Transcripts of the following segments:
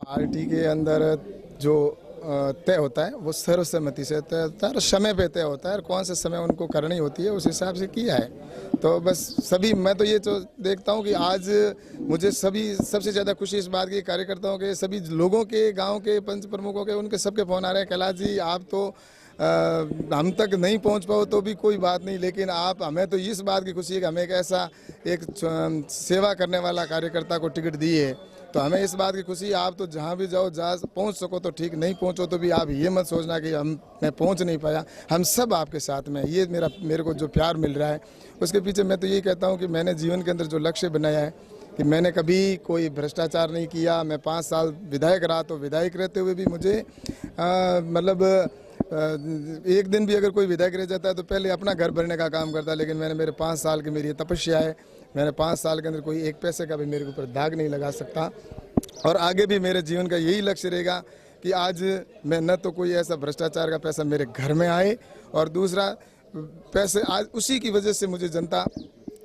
Party के अंदर जो तय होता है वो सर्वसम्मति से तय होता है और समय पे तय होता है और कौन से समय उनको करनी होती है उस हिसाब से किया है। तो बस सभी मैं तो ये तो देखता हूँ कि आज मुझे सबसे ज़्यादा खुशी इस बात की कार्यकर्ताओं के सभी लोगों के गांव के पंच प्रमुखों के उनके सबके फ़ोन आ रहे हैं, कैलाश जी आप तो हम तक नहीं पहुंच पाओ तो भी कोई बात नहीं, लेकिन आप हमें तो इस बात की खुशी है कि हमें एक सेवा करने वाला कार्यकर्ता को टिकट दी है। तो हमें इस बात की खुशी है, आप तो जहां भी जाओ जहाँ पहुंच सको तो ठीक, नहीं पहुंचो तो भी आप ये मत सोचना कि मैं पहुंच नहीं पाया, हम सब आपके साथ में। ये मेरे को जो प्यार मिल रहा है उसके पीछे मैं तो यही कहता हूँ कि मैंने जीवन के अंदर जो लक्ष्य बनाया है कि मैंने कभी कोई भ्रष्टाचार नहीं किया। मैं 5 साल विधायक रहा, तो विधायक रहते हुए भी मुझे एक दिन भी अगर कोई विधायक रह जाता है तो पहले अपना घर भरने का काम करता है, लेकिन मेरे 5 साल की मेरी तपस्या है। मैंने 5 साल के अंदर कोई एक पैसे का भी मेरे ऊपर दाग नहीं लगा सकता और आगे भी मेरे जीवन का यही लक्ष्य रहेगा कि आज मैं न तो कोई ऐसा भ्रष्टाचार का पैसा मेरे घर में आए और दूसरा पैसे आज उसी की वजह से मुझे जनता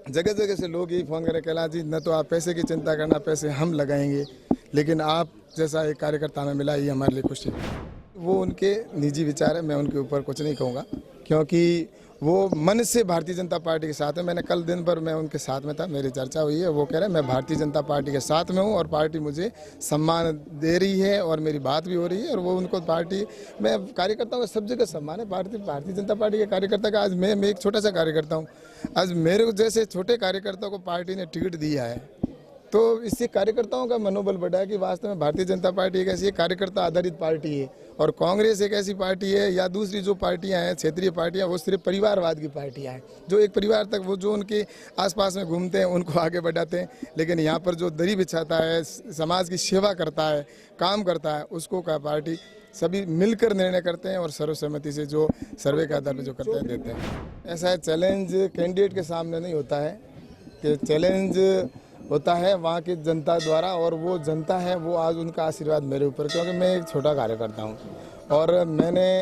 जगह जगह से लोग यही फ़ोन करें, कैलाश जी न तो आप पैसे की चिंता करना, पैसे हम लगाएंगे, लेकिन आप जैसा एक कार्यकर्ता हमें मिला ये हमारे लिए खुशी है। वो उनके निजी विचार है, मैं उनके ऊपर कुछ नहीं कहूँगा क्योंकि वो मन से भारतीय जनता पार्टी के साथ है। मैंने कल दिन भर मैं उनके साथ में था, मेरी चर्चा हुई है, वो कह रहे हैं मैं भारतीय जनता पार्टी के साथ में हूँ और पार्टी मुझे सम्मान दे रही है और मेरी बात भी हो रही है और वो उनको पार्टी में कार्यकर्ताओं का सब जगह सम्मान है। भारतीय जनता पार्टी के कार्यकर्ता का आज मैं एक छोटा सा कार्यकर्ता हूँ, आज मेरे जैसे छोटे कार्यकर्ता को पार्टी ने टिकट दिया है तो इससे कार्यकर्ताओं का मनोबल बढ़ा है कि वास्तव में भारतीय जनता पार्टी एक ऐसी कार्यकर्ता आधारित पार्टी है और कांग्रेस एक ऐसी पार्टी है या दूसरी जो पार्टियां हैं क्षेत्रीय पार्टियां वो सिर्फ परिवारवाद की पार्टियां हैं, जो एक परिवार तक वो जो उनके आसपास में घूमते हैं उनको आगे बढ़ाते हैं। लेकिन यहाँ पर जो दरी बिछाता है, समाज की सेवा करता है, काम करता है, उसको का पार्टी सभी मिलकर निर्णय करते हैं और सर्वसम्मति से जो सर्वे के आधार पर जो करते हैं देते हैं। ऐसा चैलेंज कैंडिडेट के सामने नहीं होता है कि चैलेंज होता है वहाँ की जनता द्वारा और वो जनता है वो आज उनका आशीर्वाद मेरे ऊपर, क्योंकि मैं एक छोटा कार्यकर्ता हूँ और मैंने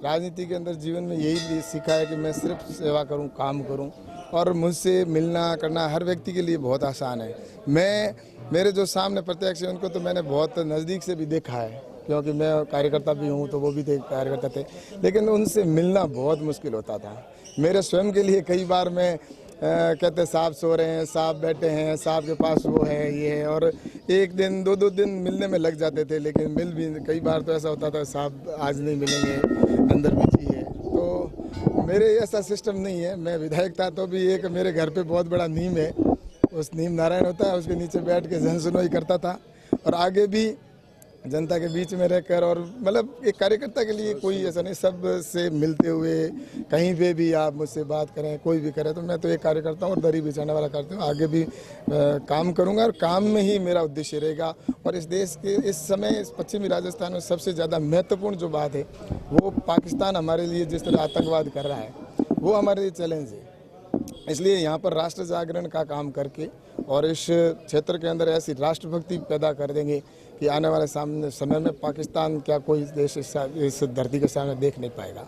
राजनीति के अंदर जीवन में यही सीखा है कि मैं सिर्फ सेवा करूँ, काम करूँ और मुझसे मिलना करना हर व्यक्ति के लिए बहुत आसान है। मेरे जो सामने प्रत्यक्ष है उनको तो मैंने बहुत नज़दीक से भी देखा है क्योंकि मैं कार्यकर्ता भी हूँ तो वो भी कार्यकर्ता थे, लेकिन उनसे मिलना बहुत मुश्किल होता था मेरे स्वयं के लिए। कई बार मैं कहते साहब सो रहे हैं, साहब बैठे हैं, साहब के पास वो है ये है, और एक दिन दो दिन मिलने में लग जाते थे, लेकिन मिल भी कई बार तो ऐसा होता था साहब आज नहीं मिलेंगे, अंदर बिजी है। तो मेरे ऐसा सिस्टम नहीं है। मैं विधायक था तो भी एक मेरे घर पे बहुत बड़ा नीम है, उस नीम नारायण होता है, उसके नीचे बैठ के जन सुनवाई करता था और आगे भी जनता के बीच में रहकर, और मतलब एक कार्यकर्ता के लिए कोई ऐसा नहीं, सब से मिलते हुए कहीं पे भी आप मुझसे बात करें, कोई भी करे, तो मैं तो एक कार्यकर्ता हूँ और दरी बिछाने वाला करता हूँ। आगे भी काम करूँगा और काम में ही मेरा उद्देश्य रहेगा। और इस देश के इस समय इस पश्चिमी राजस्थान में सबसे ज़्यादा महत्वपूर्ण जो बात है वो पाकिस्तान हमारे लिए जिस तरह आतंकवाद कर रहा है वो हमारे लिए चैलेंज है। इसलिए यहाँ पर राष्ट्र जागरण का काम करके और इस क्षेत्र के अंदर ऐसी राष्ट्रभक्ति पैदा कर देंगे कि आने वाले समय में पाकिस्तान क्या कोई देश इस धरती के सामने देख नहीं पाएगा।